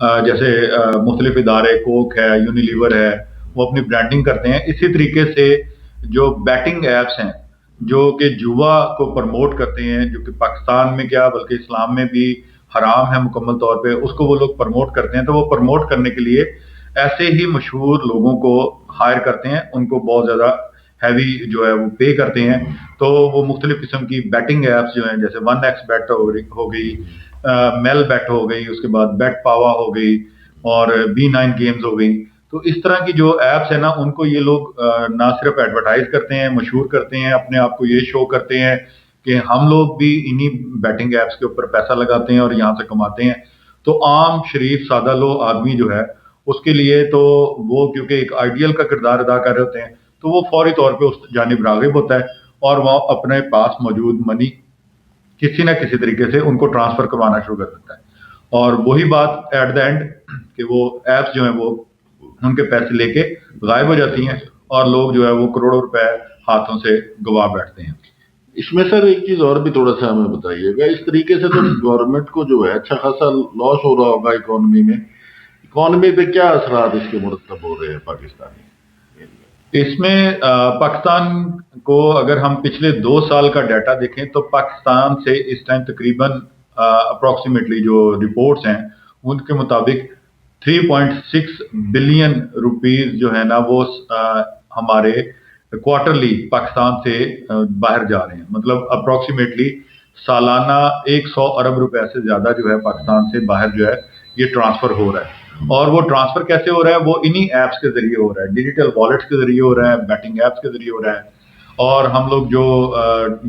جیسے مختلف ادارے کوک ہے، یونیلیور ہے، وہ اپنی برانڈنگ کرتے ہیں. اسی طریقے سے جو بیٹنگ ایپس ہیں جو کہ جوا کو پروموٹ کرتے ہیں، جو کہ پاکستان میں کیا بلکہ اسلام میں بھی حرام ہے مکمل طور پہ، اس کو وہ لوگ پروموٹ کرتے ہیں. تو وہ پروموٹ کرنے کے لیے ایسے ہی مشہور لوگوں کو ہائر کرتے ہیں، ان کو بہت زیادہ ہیوی جو ہے وہ پے کرتے ہیں. تو وہ مختلف قسم کی بیٹنگ ایپس جو ہیں، جیسے 1x بیٹ ہو گئی، میل بیٹ ہو گئی، اس کے بعد بیٹ پاوا ہو گئی، اور B9 گیمز ہو گئی. تو اس طرح کی جو ایپس ہیں نا، ان کو یہ لوگ نہ صرف ایڈورٹائز کرتے ہیں، مشہور کرتے ہیں، اپنے آپ کو یہ شو کرتے ہیں کہ ہم لوگ بھی انہی بیٹنگ ایپس کے اوپر پیسہ لگاتے ہیں اور یہاں سے کماتے ہیں. تو عام شریف سادہ لو آدمی جو ہے اس کے لیے تو وہ کیونکہ ایک آئیڈیل کا کردار ادا کر رہے ہوتے ہیں، تو وہ فوری طور پہ اس جانب راغب ہوتا ہے اور وہ اپنے پاس موجود منی کسی نہ کسی طریقے سے ان کو ٹرانسفر کروانا شروع کر دیتا ہے. اور وہی بات ایٹ دا اینڈ کہ وہ ایپس جو ہیں وہ ان کے پیسے لے کے غائب ہو جاتی ہیں اور لوگ جو ہے وہ کروڑوں روپے ہاتھوں سے گوا بیٹھتے ہیں. اس میں سر ایک چیز اور بھی تھوڑا سا ہمیں بتائیے گا. اس طریقے سے تو گورنمنٹ کو جو ہے اچھا خاصا لاس ہو رہا ہوگا اکانومی میں. اکانومی پہ کیا اثرات اس کے مرتب ہو رہے ہیں پاکستانی؟ اس میں پاکستان کو اگر ہم پچھلے 2 سال کا ڈیٹا دیکھیں تو پاکستان سے اس ٹائم تقریباً اپروکسیمیٹلی جو رپورٹس ہیں ان کے مطابق 3.6 بلین روپیز جو ہے نا وہ ہمارے کوارٹرلی پاکستان سے باہر جا رہے ہیں. مطلب اپروکسیمیٹلی سالانہ 100 ارب روپے سے زیادہ جو ہے پاکستان سے باہر جو ہے یہ ٹرانسفر ہو رہا ہے. اور وہ ٹرانسفر کیسے ہو رہا ہے؟ وہ انہی ایپس کے ذریعے ہو رہا ہے، ڈیجیٹل والیٹس کے ذریعے ہو رہا ہے، بیٹنگ ایپس کے ذریعے ہو رہا ہے. اور ہم لوگ جو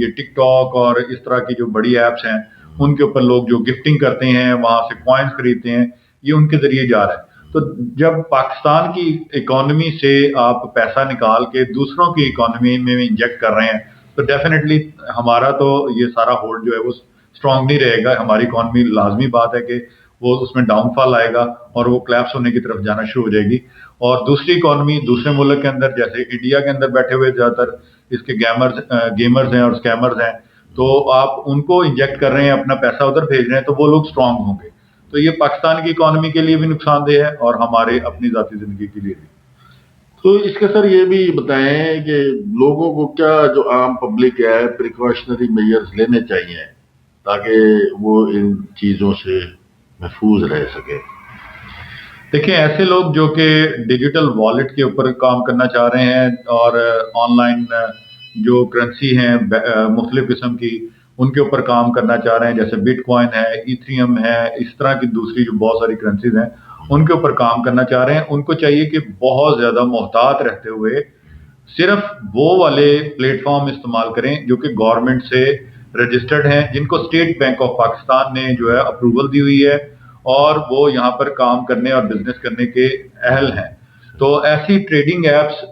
یہ ٹک ٹاک اور اس طرح کی جو بڑی ایپس ہیں ان کے اوپر لوگ جو گفٹنگ کرتے ہیں، وہاں سے کوائنز خریدتے ہیں، یہ ان کے ذریعے جا رہا ہے. تو جب پاکستان کی اکانومی سے آپ پیسہ نکال کے دوسروں کی اکانومی میں انجیکٹ کر رہے ہیں تو ڈیفینیٹلی ہمارا تو یہ سارا ہولڈ جو ہے وہ اسٹرانگ نہیں رہے گا. ہماری اکانومی لازمی بات ہے کہ وہ اس میں ڈاؤن فال آئے گا اور وہ کلیپس ہونے کی طرف جانا شروع ہو جائے گی. اور دوسری اکانومی دوسرے ملک کے اندر جیسے انڈیا کے اندر بیٹھے ہوئے زیادہ تر اس کے گیمرز ہیں اور اسکیمرز ہیں، تو آپ ان کو انجیکٹ کر رہے ہیں، اپنا پیسہ ادھر بھیج رہے ہیں تو وہ لوگ اسٹرانگ ہوں گے. تو یہ پاکستان کی اکانومی کے لیے بھی نقصان دہ ہے اور ہمارے اپنی ذاتی زندگی کے لیے بھی. تو اس کا سر یہ بھی بتائیں کہ لوگوں کو کیا جو عام پبلک ہے پریکاشنری میئرز لینے چاہیے تاکہ وہ ان چیزوں سے محفوظ رہ سکے؟ دیکھیں، ایسے لوگ جو کہ ڈیجیٹل والیٹ کے اوپر کام کرنا چاہ رہے ہیں اور آن لائن جو کرنسی ہیں مختلف قسم کی ان کے اوپر کام کرنا چاہ رہے ہیں، جیسے بٹ کوائن ہے، ایتھریم ہے، اس طرح کی دوسری جو بہت ساری کرنسیز ہیں ان کے اوپر کام کرنا چاہ رہے ہیں، ان کو چاہیے کہ بہت زیادہ محتاط رہتے ہوئے صرف وہ والے پلیٹ فارم استعمال کریں جو کہ گورنمنٹ سے رجسٹرڈ ہیں، جن کو اسٹیٹ بینک آف پاکستان نے جو ہے اپروول دی ہوئی ہے اور وہ یہاں پر کام کرنے اور بزنس کرنے کے اہل ہیں. تو ایسی ٹریڈنگ ایپس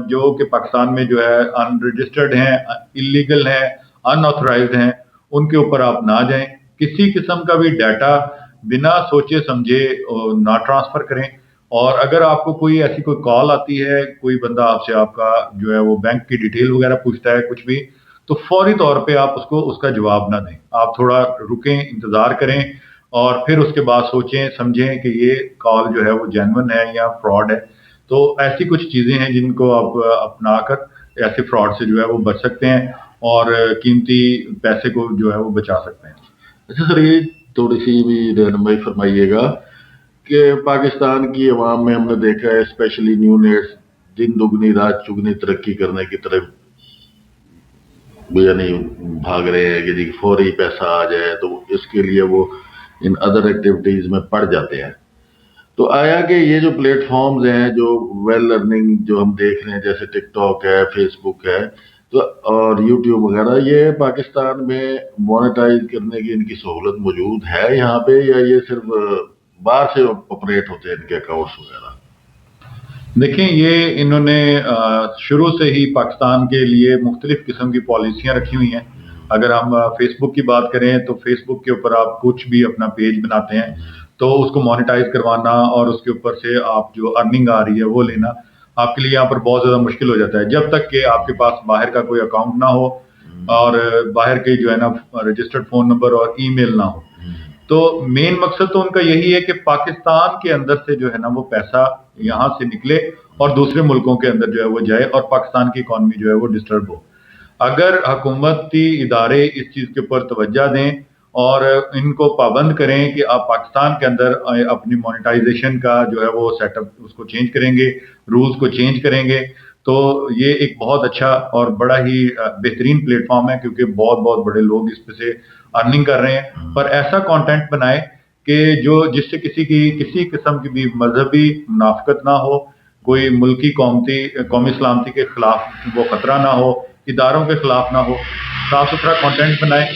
جو کہ پاکستان میں جو ہے ان رجسٹرڈ ہیں، اللیگل ہیں، ان آتھورائزڈ ہیں، ان کے اوپر آپ نہ جائیں. کسی قسم کا بھی ڈیٹا بنا سوچے سمجھے نہ ٹرانسفر کریں. اور اگر آپ کو کوئی ایسی کوئی کال آتی ہے، کوئی بندہ آپ سے آپ کا جو ہے وہ بینک کی ڈیٹیل وغیرہ پوچھتا ہے کچھ بھی، تو فوری طور پہ آپ اس کا جواب نہ دیں. آپ تھوڑا رکیں، انتظار کریں اور پھر اس کے بعد سوچیں سمجھیں کہ یہ کال جو ہے وہ جینون ہے یا فراڈ ہے. تو ایسی کچھ چیزیں ہیں جن کو آپ اپنا کر ایسے فراڈ سے جو ہے وہ بچ سکتے ہیں اور قیمتی پیسے کو جو ہے وہ بچا سکتے ہیں. اچھا سر، یہ تھوڑی سی بھی رہنمائی فرمائیے گا کہ پاکستان کی عوام میں ہم نے دیکھا ہے اسپیشلی نیو نیٹس دن دگنی رات چگنی ترقی کرنے کی طرف یعنی بھاگ رہے ہیں کہ جی فوری پیسہ آ جائے، تو اس کے لیے وہ ان ادر ایکٹیویٹیز میں پڑ جاتے ہیں. تو آیا کہ یہ جو پلیٹ فارمز ہیں جو ویل لرننگ جو ہم دیکھ رہے ہیں جیسے ٹک ٹاک ہے، فیس بک ہے تو اور یوٹیوب وغیرہ، یہ پاکستان میں مونیٹائز کرنے کی ان کی سہولت موجود ہے یہاں پہ، یا یہ صرف باہر سے آپریٹ ہوتے ہیں ان کے اکاؤنٹس وغیرہ؟ دیکھیں، یہ انہوں نے شروع سے ہی پاکستان کے لیے مختلف قسم کی پالیسیاں رکھی ہوئی ہیں. اگر ہم فیس بک کی بات کریں تو فیس بک کے اوپر آپ کچھ بھی اپنا پیج بناتے ہیں تو اس کو مانیٹائز کروانا اور اس کے اوپر سے آپ جو ارننگ آ رہی ہے وہ لینا آپ کے لیے یہاں پر بہت زیادہ مشکل ہو جاتا ہے جب تک کہ آپ کے پاس باہر کا کوئی اکاؤنٹ نہ ہو اور باہر کے جو ہے نا رجسٹرڈ فون نمبر اور ای میل نہ ہو. تو مین مقصد تو ان کا یہی ہے کہ پاکستان کے اندر سے جو ہے نا وہ پیسہ یہاں سے نکلے اور دوسرے ملکوں کے اندر جو ہے وہ جائے اور پاکستان کی اکانومی جو ہے وہ ڈسٹرب ہو. اگر حکومتی ادارے اس چیز کے اوپر توجہ دیں اور ان کو پابند کریں کہ آپ پاکستان کے اندر اپنی مانیٹائزیشن کا جو ہے وہ سیٹ اپ اس کو چینج کریں گے، رولز کو چینج کریں گے، تو یہ ایک بہت اچھا اور بڑا ہی بہترین پلیٹ فارم ہے، کیونکہ بہت بہت بڑے لوگ اس پہ سے ارننگ کر رہے ہیں. پر ایسا کانٹینٹ بنائے کہ جس سے کسی قسم کی بھی مذہبی منافقت نہ ہو، کوئی ملکی قومی سلامتی کے خلاف وہ خطرہ نہ ہو، اداروں کے خلاف نہ ہو. صاف ستھرا کانٹینٹ بنائیں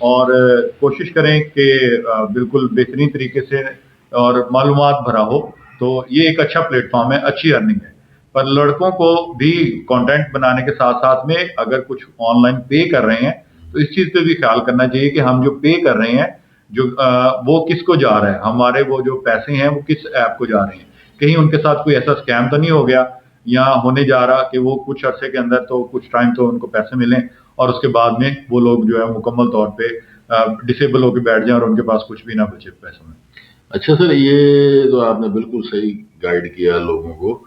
اور کوشش کریں کہ بالکل بہترین طریقے سے اور معلومات بھرا ہو. تو یہ ایک اچھا پلیٹ فارم ہے، اچھی ارننگ ہے. پر لڑکوں کو بھی کانٹینٹ بنانے کے ساتھ ساتھ میں اگر کچھ آن لائن پے کر رہے ہیں تو اس چیز پہ بھی خیال کرنا چاہیے کہ ہم جو پے کر رہے ہیں جو وہ کس کو جا رہا ہے، ہمارے وہ جو پیسے ہیں وہ کس ایپ کو جا رہے ہیں. کہیں ان کے ساتھ کوئی ایسا اسکیم تو نہیں ہو گیا یا ہونے جا رہا کہ وہ کچھ عرصے کے اندر تو کچھ ٹائم تو ان کو پیسے ملیں اور اس کے بعد میں وہ لوگ جو ہے مکمل طور پہ ڈسیبل ہو کے بیٹھ جائیں اور ان کے پاس کچھ بھی نہ بچے پیسوں میں. اچھا سر، یہ تو آپ نے بالکل صحیح گائیڈ کیا لوگوں کو.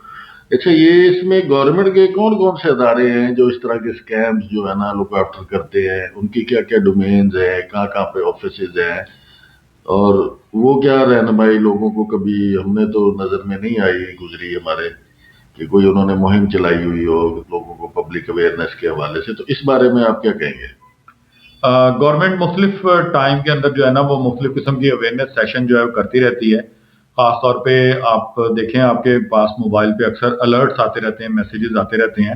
اچھا، یہ اس میں گورنمنٹ کے کون کون سے ادارے ہیں جو اس طرح کے اسکیمز جو ہے نا لک آفٹر کرتے ہیں؟ ان کی کیا کیا ڈومینز ہیں، کہاں کہاں پہ آفیسز ہیں، اور وہ کیا رہنمائی لوگوں کو کبھی ہم نے تو نظر میں نہیں آئی گزری ہمارے کہ کوئی انہوں نے مہم چلائی ہوئی ہو لوگوں کو پبلک اویئرنیس کے حوالے سے؟ تو اس بارے میں آپ کیا کہیں گے؟ گورنمنٹ مختلف ٹائم کے اندر جو ہے نا وہ مختلف قسم کی اویئرنیس سیشن جو ہے وہ کرتی رہتی ہے. خاص طور پہ آپ دیکھیں آپ کے پاس موبائل پہ اکثر الرٹس آتے رہتے ہیں، میسیجز آتے رہتے ہیں.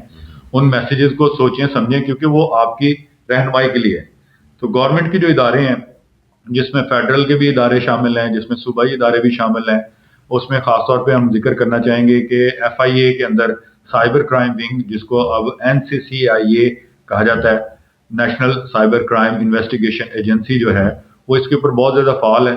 ان میسیجز کو سوچیں سمجھیں کیونکہ وہ آپ کی رہنمائی کے لیے ہے. تو گورنمنٹ کے جو ادارے ہیں جس میں فیڈرل کے بھی ادارے شامل ہیں، جس میں صوبائی ادارے بھی شامل ہیں، اس میں خاص طور پہ ہم ذکر کرنا چاہیں گے کہ FIA کے اندر سائبر کرائم ونگ، جس کو اب NCCIA کہا جاتا ہے، national cyber crime investigation agency جو ہے وہ اس کے اوپر بہت زیادہ فعال ہے.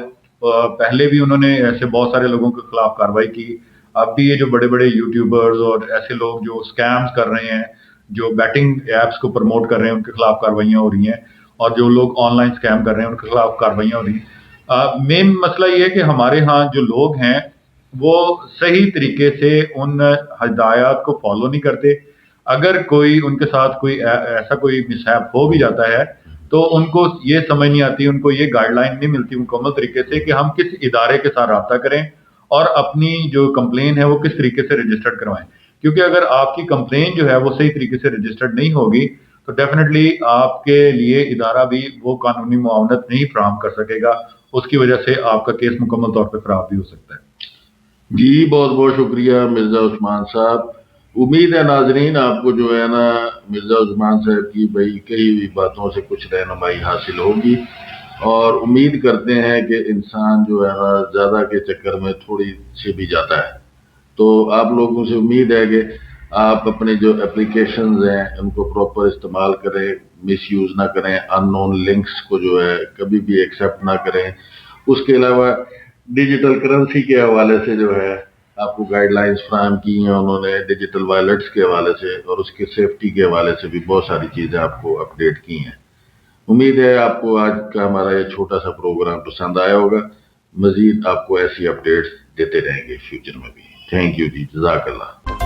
پہلے بھی انہوں نے ایسے بہت سارے لوگوں کے خلاف کارروائی کی. اب بھی یہ جو بڑے بڑے یوٹیوبرز اور ایسے لوگ جو اسکیمز کر رہے ہیں، جو بیٹنگ ایپس کو پروموٹ کر رہے ہیں، ان کے خلاف کارروائیاں ہو رہی ہیں، اور جو لوگ آن لائن اسکیم کر رہے ہیں ان کے خلاف کارروائیاں ہو رہی ہیں. مین مسئلہ یہ ہے کہ ہمارے ہاں جو لوگ ہیں وہ صحیح طریقے سے ان ہدایات کو فالو نہیں کرتے. اگر کوئی ان کے ساتھ کوئی ایسا کوئی مسہیپ ہو بھی جاتا ہے تو ان کو یہ سمجھ نہیں آتی، ان کو یہ گائیڈ لائن نہیں ملتی مکمل طریقے سے کہ ہم کس ادارے کے ساتھ رابطہ کریں اور اپنی جو کمپلین ہے وہ کس طریقے سے رجسٹرڈ کروائیں. کیونکہ اگر آپ کی کمپلین جو ہے وہ صحیح طریقے سے رجسٹرڈ نہیں ہوگی تو ڈیفینیٹلی آپ کے لیے ادارہ بھی وہ قانونی معاونت نہیں فراہم کر سکے گا. اس کی وجہ سے آپ کا کیس مکمل طور پہ خراب بھی ہو سکتا ہے. جی بہت بہت شکریہ مرزا عثمان صاحب. امید ہے ناظرین آپ کو جو ہے نا مرزا عثمان صاحب کی بھائی کئی ہوئی باتوں سے کچھ رہنمائی حاصل ہوگی، اور امید کرتے ہیں کہ انسان جو ہے نا زیادہ کے چکر میں تھوڑی سے بھی جاتا ہے. تو آپ لوگوں سے امید ہے کہ آپ اپنے جو اپلیکیشنز ہیں ان کو پراپر استعمال کریں، مس یوز نہ کریں، ان نون لنکس کو جو ہے کبھی بھی ایکسیپٹ نہ کریں. اس کے علاوہ ڈیجیٹل کرنسی کے حوالے سے جو ہے آپ کو گائیڈ لائنز فراہم کی ہیں انہوں نے، ڈیجیٹل وائلٹس کے حوالے سے اور اس کے سیفٹی کے حوالے سے بھی بہت ساری چیزیں آپ کو اپڈیٹ کی ہیں. امید ہے آپ کو آج کا ہمارا یہ چھوٹا سا پروگرام پسند آیا ہوگا. مزید آپ کو ایسی اپڈیٹس دیتے رہیں گے فیوچر میں بھی. تھینک یو جی، جزاک اللہ.